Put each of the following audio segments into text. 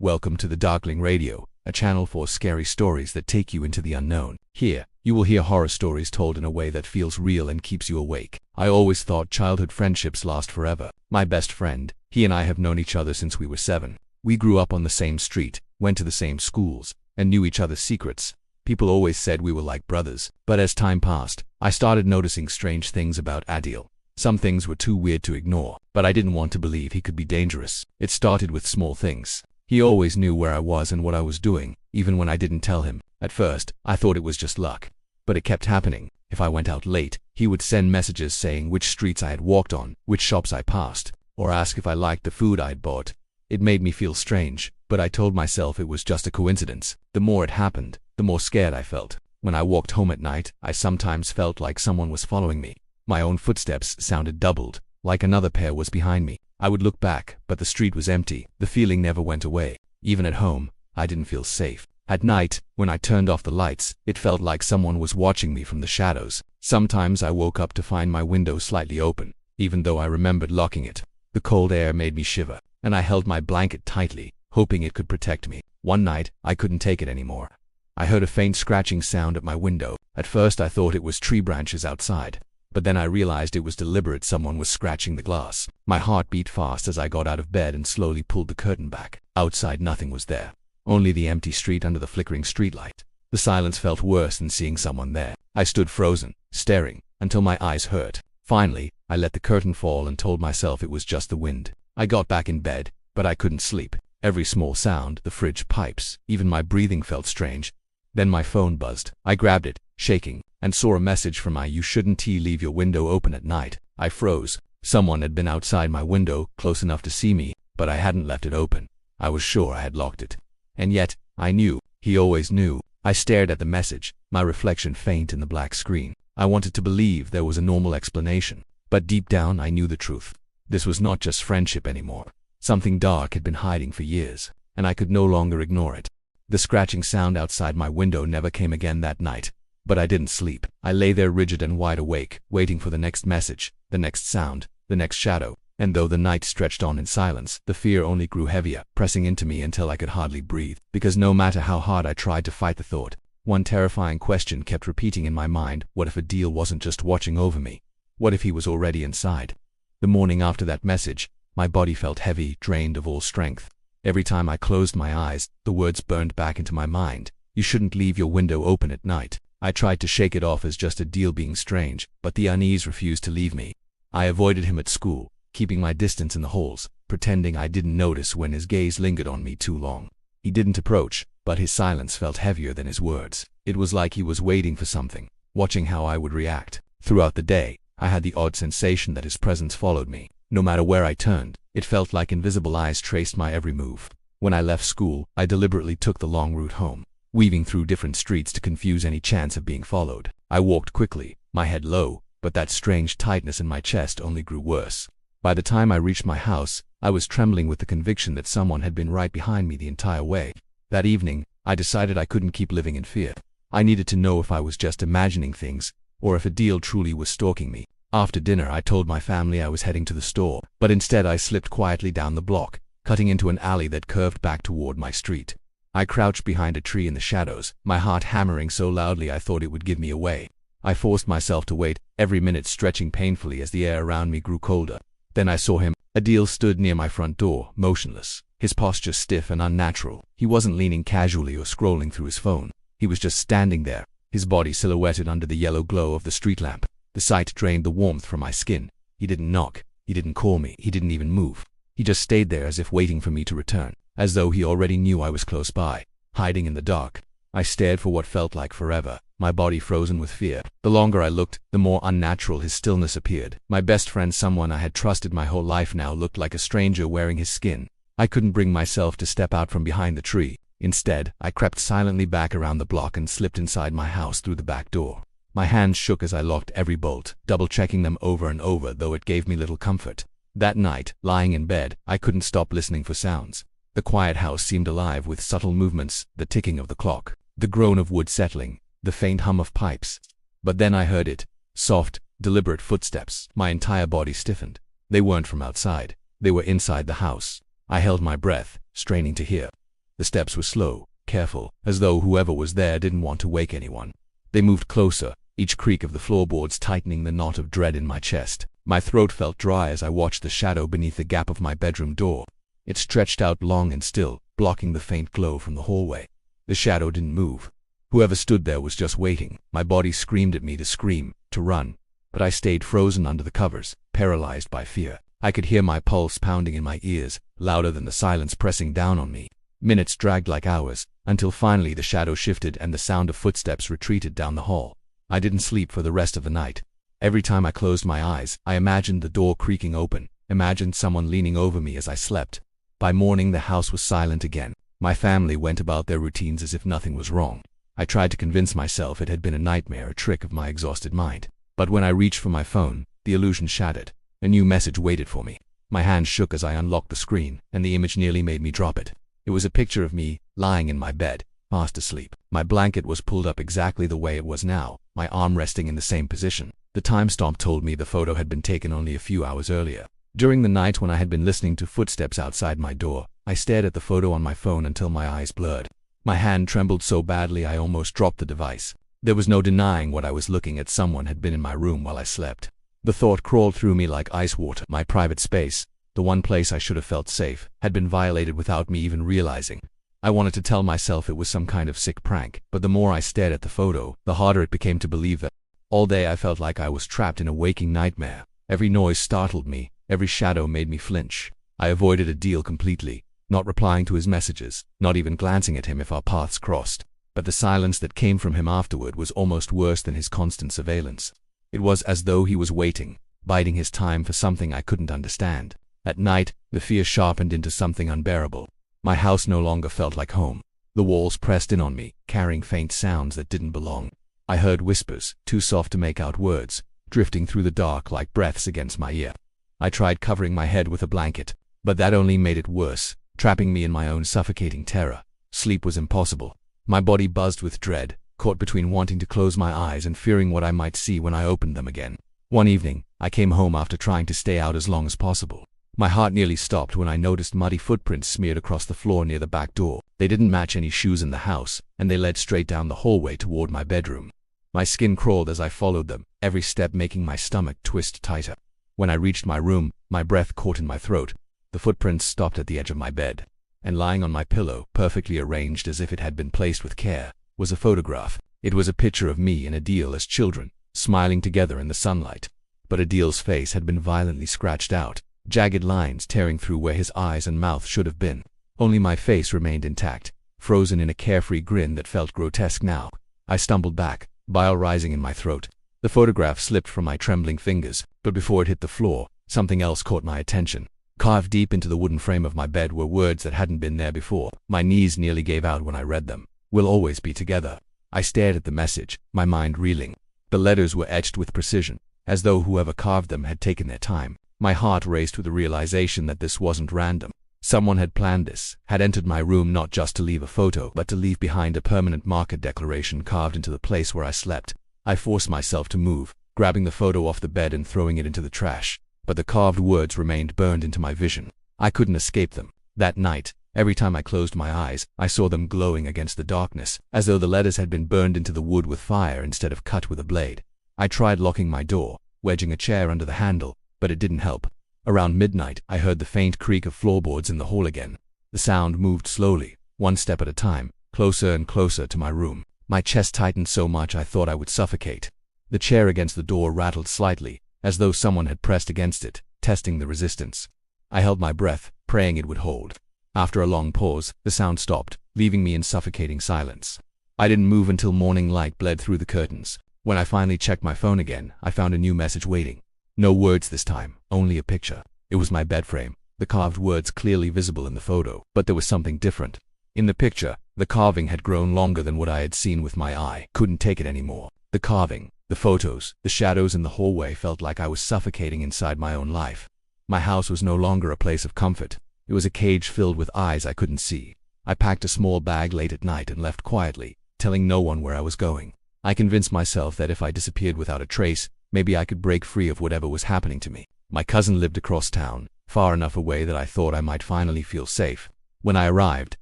Welcome to the Darkling Radio, a channel for scary stories that take you into the unknown. Here, you will hear horror stories told in a way that feels real and keeps you awake. I always thought childhood friendships last forever. My best friend, he and I have known each other since we were 7. We grew up on the same street, went to the same schools, and knew each other's secrets. People always said we were like brothers. But as time passed, I started noticing strange things about Adil. Some things were too weird to ignore, but I didn't want to believe he could be dangerous. It started with small things. He always knew where I was and what I was doing, even when I didn't tell him. At first, I thought it was just luck. But it kept happening. If I went out late, he would send messages saying which streets I had walked on, which shops I passed, or ask if I liked the food I had bought. It made me feel strange, but I told myself it was just a coincidence. The more it happened, the more scared I felt. When I walked home at night, I sometimes felt like someone was following me. My own footsteps sounded doubled, like another pair was behind me. I would look back, but the street was empty. The feeling never went away. Even at home, I didn't feel safe. At night, when I turned off the lights, it felt like someone was watching me from the shadows. Sometimes I woke up to find my window slightly open, even though I remembered locking it. The cold air made me shiver, and I held my blanket tightly, hoping it could protect me. One night, I couldn't take it anymore. I heard a faint scratching sound at my window. At first I thought it was tree branches outside, but then I realized it was deliberate. Someone was scratching the glass. My heart beat fast as I got out of bed and slowly pulled the curtain back. Outside nothing was there, only the empty street under the flickering streetlight. The silence felt worse than seeing someone there. I stood frozen, staring, until my eyes hurt. Finally, I let the curtain fall and told myself it was just the wind. I got back in bed, but I couldn't sleep. Every small sound, the fridge pipes, even my breathing felt strange. Then my phone buzzed. I grabbed it, shaking, and saw a message from "You shouldn't leave your window open at night." I froze. Someone had been outside my window, close enough to see me, but I hadn't left it open. I was sure I had locked it. And yet, I knew. He always knew. I stared at the message, my reflection faint in the black screen. I wanted to believe there was a normal explanation, but deep down I knew the truth. This was not just friendship anymore. Something dark had been hiding for years, and I could no longer ignore it. The scratching sound outside my window never came again that night, but I didn't sleep. I lay there rigid and wide awake, waiting for the next message, the next sound, the next shadow. And though the night stretched on in silence, the fear only grew heavier, pressing into me until I could hardly breathe. Because no matter how hard I tried to fight the thought, one terrifying question kept repeating in my mind: what if Adil wasn't just watching over me? What if he was already inside? The morning after that message, my body felt heavy, drained of all strength. Every time I closed my eyes, the words burned back into my mind. You shouldn't leave your window open at night. I tried to shake it off as just Adil being strange, but the unease refused to leave me. I avoided him at school, keeping my distance in the halls, pretending I didn't notice when his gaze lingered on me too long. He didn't approach, but his silence felt heavier than his words. It was like he was waiting for something, watching how I would react. Throughout the day, I had the odd sensation that his presence followed me. No matter where I turned, it felt like invisible eyes traced my every move. When I left school, I deliberately took the long route home, weaving through different streets to confuse any chance of being followed. I walked quickly, my head low, but that strange tightness in my chest only grew worse. By the time I reached my house, I was trembling with the conviction that someone had been right behind me the entire way. That evening, I decided I couldn't keep living in fear. I needed to know if I was just imagining things, or if Adil truly was stalking me. After dinner, I told my family I was heading to the store, but instead I slipped quietly down the block, cutting into an alley that curved back toward my street. I crouched behind a tree in the shadows, my heart hammering so loudly I thought it would give me away. I forced myself to wait, every minute stretching painfully as the air around me grew colder. Then I saw him. Adil stood near my front door, motionless, his posture stiff and unnatural. He wasn't leaning casually or scrolling through his phone. He was just standing there, his body silhouetted under the yellow glow of the street lamp. The sight drained the warmth from my skin. He didn't knock, he didn't call me, he didn't even move. He just stayed there as if waiting for me to return, as though he already knew I was close by, hiding in the dark. I stared for what felt like forever, my body frozen with fear. The longer I looked, the more unnatural his stillness appeared. My best friend, someone I had trusted my whole life, now looked like a stranger wearing his skin. I couldn't bring myself to step out from behind the tree. Instead, I crept silently back around the block and slipped inside my house through the back door. My hands shook as I locked every bolt, double-checking them over and over, though it gave me little comfort. That night, lying in bed, I couldn't stop listening for sounds. The quiet house seemed alive with subtle movements, the ticking of the clock, the groan of wood settling, the faint hum of pipes. But then I heard it. Soft, deliberate footsteps. My entire body stiffened. They weren't from outside. They were inside the house. I held my breath, straining to hear. The steps were slow, careful, as though whoever was there didn't want to wake anyone. They moved closer, each creak of the floorboards tightening the knot of dread in my chest. My throat felt dry as I watched the shadow beneath the gap of my bedroom door. It stretched out long and still, blocking the faint glow from the hallway. The shadow didn't move. Whoever stood there was just waiting. My body screamed at me to scream, to run. But I stayed frozen under the covers, paralyzed by fear. I could hear my pulse pounding in my ears, louder than the silence pressing down on me. Minutes dragged like hours, until finally the shadow shifted and the sound of footsteps retreated down the hall. I didn't sleep for the rest of the night. Every time I closed my eyes, I imagined the door creaking open, imagined someone leaning over me as I slept. By morning the house was silent again. My family went about their routines as if nothing was wrong. I tried to convince myself it had been a nightmare, a trick of my exhausted mind. But when I reached for my phone, the illusion shattered. A new message waited for me. My hand shook as I unlocked the screen, and the image nearly made me drop it. It was a picture of me, lying in my bed, fast asleep. My blanket was pulled up exactly the way it was now, my arm resting in the same position. The timestamp told me the photo had been taken only a few hours earlier. During the night when I had been listening to footsteps outside my door, I stared at the photo on my phone until my eyes blurred. My hand trembled so badly I almost dropped the device. There was no denying what I was looking at. Someone had been in my room while I slept. The thought crawled through me like ice water. My private space, the one place I should have felt safe, had been violated without me even realizing. I wanted to tell myself it was some kind of sick prank, but the more I stared at the photo, the harder it became to believe that. All day I felt like I was trapped in a waking nightmare. Every noise startled me, every shadow made me flinch. I avoided Adil completely, not replying to his messages, not even glancing at him if our paths crossed. But the silence that came from him afterward was almost worse than his constant surveillance. It was as though he was waiting, biding his time for something I couldn't understand. At night, the fear sharpened into something unbearable. My house no longer felt like home. The walls pressed in on me, carrying faint sounds that didn't belong. I heard whispers, too soft to make out words, drifting through the dark like breaths against my ear. I tried covering my head with a blanket, but that only made it worse, trapping me in my own suffocating terror. Sleep was impossible. My body buzzed with dread, caught between wanting to close my eyes and fearing what I might see when I opened them again. One evening, I came home after trying to stay out as long as possible. My heart nearly stopped when I noticed muddy footprints smeared across the floor near the back door. They didn't match any shoes in the house, and they led straight down the hallway toward my bedroom. My skin crawled as I followed them, every step making my stomach twist tighter. When I reached my room, my breath caught in my throat. The footprints stopped at the edge of my bed. And lying on my pillow, perfectly arranged as if it had been placed with care, was a photograph. It was a picture of me and Adil as children, smiling together in the sunlight. But Adil's face had been violently scratched out, jagged lines tearing through where his eyes and mouth should have been. Only my face remained intact, frozen in a carefree grin that felt grotesque now. I stumbled back, bile rising in my throat. The photograph slipped from my trembling fingers, but before it hit the floor, something else caught my attention. Carved deep into the wooden frame of my bed were words that hadn't been there before. My knees nearly gave out when I read them. "We'll always be together." I stared at the message, my mind reeling. The letters were etched with precision, as though whoever carved them had taken their time. My heart raced with the realization that this wasn't random. Someone had planned this, had entered my room not just to leave a photo, but to leave behind a permanent market declaration carved into the place where I slept. I forced myself to move, grabbing the photo off the bed and throwing it into the trash. But the carved words remained burned into my vision. I couldn't escape them. That night, every time I closed my eyes, I saw them glowing against the darkness, as though the letters had been burned into the wood with fire instead of cut with a blade. I tried locking my door, wedging a chair under the handle, but it didn't help. Around midnight, I heard the faint creak of floorboards in the hall again. The sound moved slowly, one step at a time, closer and closer to my room. My chest tightened so much I thought I would suffocate. The chair against the door rattled slightly, as though someone had pressed against it, testing the resistance. I held my breath, praying it would hold. After a long pause, the sound stopped, leaving me in suffocating silence. I didn't move until morning light bled through the curtains. When I finally checked my phone again, I found a new message waiting. No words this time, only a picture. It was my bed frame, the carved words clearly visible in the photo, but there was something different. In the picture, the carving had grown longer than what I had seen with my eye. Couldn't take it anymore. The carving, the photos, the shadows in the hallway felt like I was suffocating inside my own life. My house was no longer a place of comfort. It was a cage filled with eyes I couldn't see. I packed a small bag late at night and left quietly, telling no one where I was going. I convinced myself that if I disappeared without a trace, maybe I could break free of whatever was happening to me. My cousin lived across town, far enough away that I thought I might finally feel safe. When I arrived,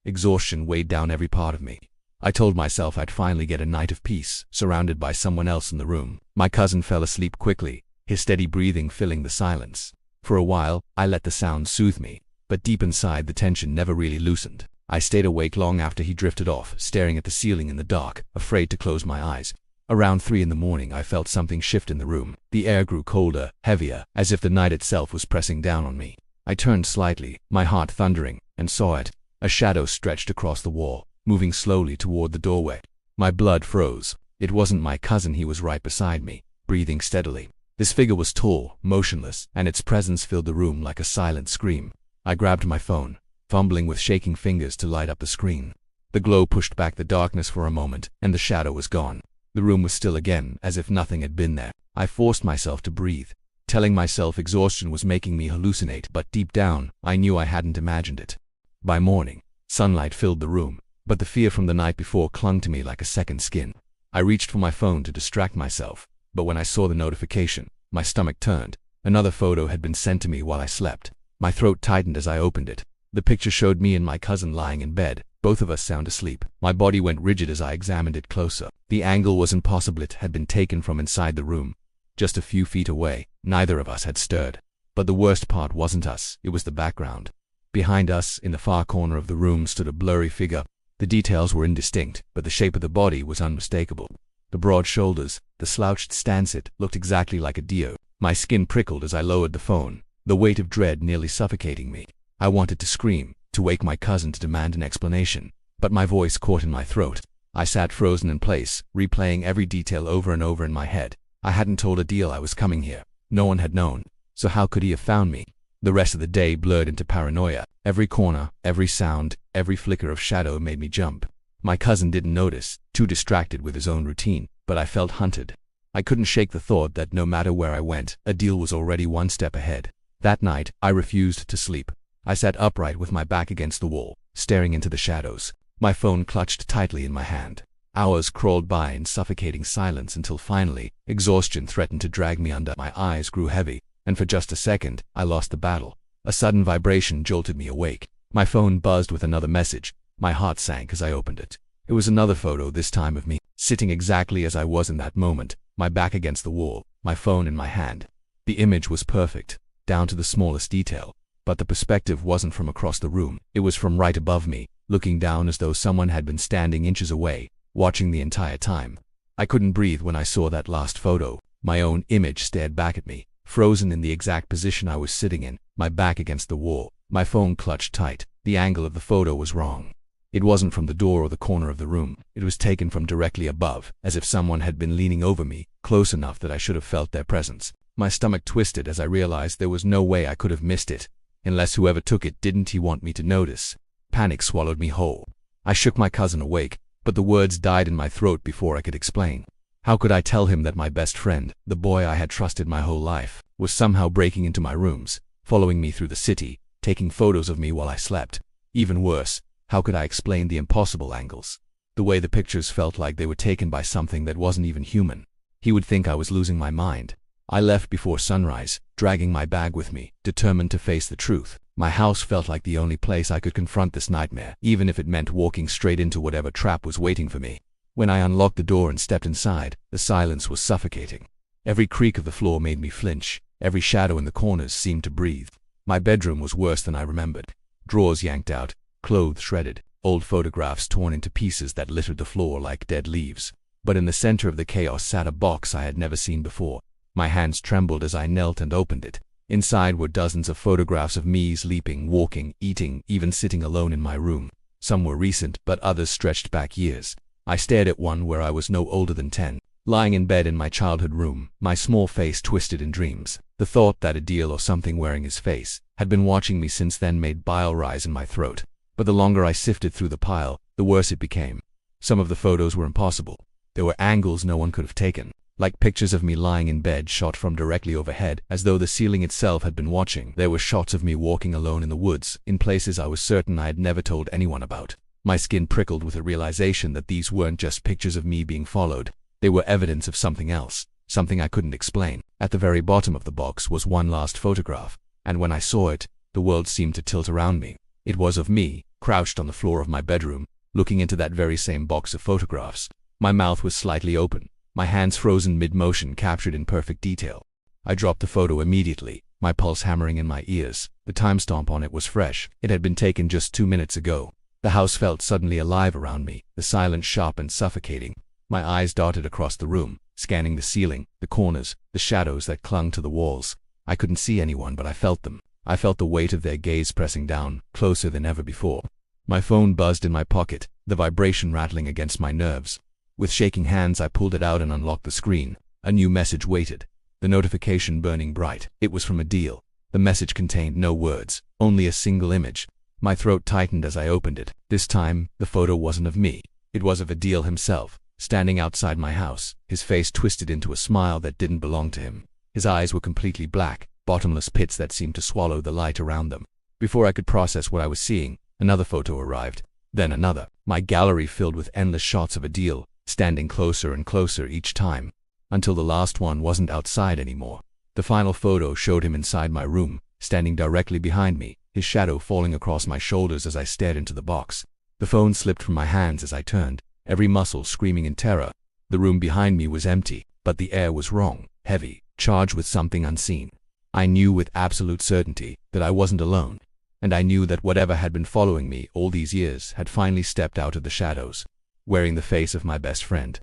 Exhaustion weighed down every part of me. I told myself I'd finally get a night of peace, surrounded by someone else in the room. My cousin fell asleep quickly, his steady breathing filling the silence. For a while, I let the sound soothe me, but deep inside the tension never really loosened. I stayed awake long after he drifted off, staring at the ceiling in the dark, afraid to close my eyes. Around 3 in the morning I felt something shift in the room. The air grew colder, heavier, as if the night itself was pressing down on me. I turned slightly, my heart thundering, and saw it. A shadow stretched across the wall, moving slowly toward the doorway. My blood froze. It wasn't my cousin, he was right beside me, breathing steadily. This figure was tall, motionless, and its presence filled the room like a silent scream. I grabbed my phone, fumbling with shaking fingers to light up the screen. The glow pushed back the darkness for a moment, and the shadow was gone. The room was still again, as if nothing had been there. I forced myself to breathe, telling myself exhaustion was making me hallucinate, but deep down, I knew I hadn't imagined it. By morning, sunlight filled the room, but the fear from the night before clung to me like a second skin. I reached for my phone to distract myself, but when I saw the notification, my stomach turned. Another photo had been sent to me while I slept. My throat tightened as I opened it. The picture showed me and my cousin lying in bed, both of us sound asleep. My body went rigid as I examined it closer. The angle was impossible. It had been taken from inside the room, just a few feet away. Neither of us had stirred. But the worst part wasn't us, it was the background. Behind us, in the far corner of the room, stood a blurry figure. The details were indistinct, but the shape of the body was unmistakable. The broad shoulders, the slouched stance, it looked exactly like a dio. My skin prickled as I lowered the phone, the weight of dread nearly suffocating me. I wanted to scream, to wake my cousin, to demand an explanation, but my voice caught in my throat. I sat frozen in place, replaying every detail over and over in my head. I hadn't told Adil I was coming here. No one had known, so how could he have found me? The rest of the day blurred into paranoia. Every corner, every sound, every flicker of shadow made me jump. My cousin didn't notice, too distracted with his own routine, but I felt hunted. I couldn't shake the thought that no matter where I went, Adil was already one step ahead. That night, I refused to sleep. I sat upright with my back against the wall, staring into the shadows, my phone clutched tightly in my hand. Hours crawled by in suffocating silence until finally, exhaustion threatened to drag me under. My eyes grew heavy, and for just a second, I lost the battle. A sudden vibration jolted me awake. My phone buzzed with another message. My heart sank as I opened it. It was another photo, this time of me, sitting exactly as I was in that moment, my back against the wall, my phone in my hand. The image was perfect, down to the smallest detail, but the perspective wasn't from across the room. It was from right above me, looking down as though someone had been standing inches away, watching the entire time. I couldn't breathe when I saw that last photo. My own image stared back at me, frozen in the exact position I was sitting in, my back against the wall, my phone clutched tight. The angle of the photo was wrong. It wasn't from the door or the corner of the room. It was taken from directly above, as if someone had been leaning over me, close enough that I should have felt their presence. My stomach twisted as I realized there was no way I could have missed it, unless whoever took it didn't he want me to notice. Panic swallowed me whole. I shook my cousin awake, but the words died in my throat before I could explain. How could I tell him that my best friend, the boy I had trusted my whole life, was somehow breaking into my rooms, following me through the city, taking photos of me while I slept? Even worse, how could I explain the impossible angles? The way the pictures felt like they were taken by something that wasn't even human. He would think I was losing my mind. I left before sunrise, dragging my bag with me, determined to face the truth. My house felt like the only place I could confront this nightmare, even if it meant walking straight into whatever trap was waiting for me. When I unlocked the door and stepped inside, the silence was suffocating. Every creak of the floor made me flinch. Every shadow in the corners seemed to breathe. My bedroom was worse than I remembered. Drawers yanked out, clothes shredded, old photographs torn into pieces that littered the floor like dead leaves. But in the center of the chaos sat a box I had never seen before. My hands trembled as I knelt and opened it. Inside were dozens of photographs of me sleeping, walking, eating, even sitting alone in my room. Some were recent, but others stretched back years. I stared at one where I was no older than 10, lying in bed in my childhood room, my small face twisted in dreams. The thought that Adil, or something wearing his face, had been watching me since then made bile rise in my throat. But the longer I sifted through the pile, the worse it became. Some of the photos were impossible. There were angles no one could have taken, like pictures of me lying in bed shot from directly overhead, as though the ceiling itself had been watching. There were shots of me walking alone in the woods, in places I was certain I had never told anyone about. My skin prickled with the realization that these weren't just pictures of me being followed. They were evidence of something else, something I couldn't explain. At the very bottom of the box was one last photograph, and when I saw it, the world seemed to tilt around me. It was of me, crouched on the floor of my bedroom, looking into that very same box of photographs. My mouth was slightly open, my hands frozen mid-motion, captured in perfect detail. I dropped the photo immediately, my pulse hammering in my ears. The timestamp on it was fresh. It had been taken just 2 minutes ago. The house felt suddenly alive around me, the silence sharp and suffocating. My eyes darted across the room, scanning the ceiling, the corners, the shadows that clung to the walls. I couldn't see anyone, but I felt them. I felt the weight of their gaze pressing down, closer than ever before. My phone buzzed in my pocket, the vibration rattling against my nerves. With shaking hands, I pulled it out and unlocked the screen. A new message waited, the notification burning bright. It was from Adil. The message contained no words, only a single image. My throat tightened as I opened it. This time, the photo wasn't of me. It was of Adil himself, standing outside my house, his face twisted into a smile that didn't belong to him. His eyes were completely black, bottomless pits that seemed to swallow the light around them. Before I could process what I was seeing, another photo arrived, then another. My gallery filled with endless shots of Adil, standing closer and closer each time, until the last one wasn't outside anymore. The final photo showed him inside my room, standing directly behind me, his shadow falling across my shoulders as I stared into the box. The phone slipped from my hands as I turned, every muscle screaming in terror. The room behind me was empty, but the air was wrong, heavy, charged with something unseen. I knew with absolute certainty that I wasn't alone, and I knew that whatever had been following me all these years had finally stepped out of the shadows, wearing the face of my best friend.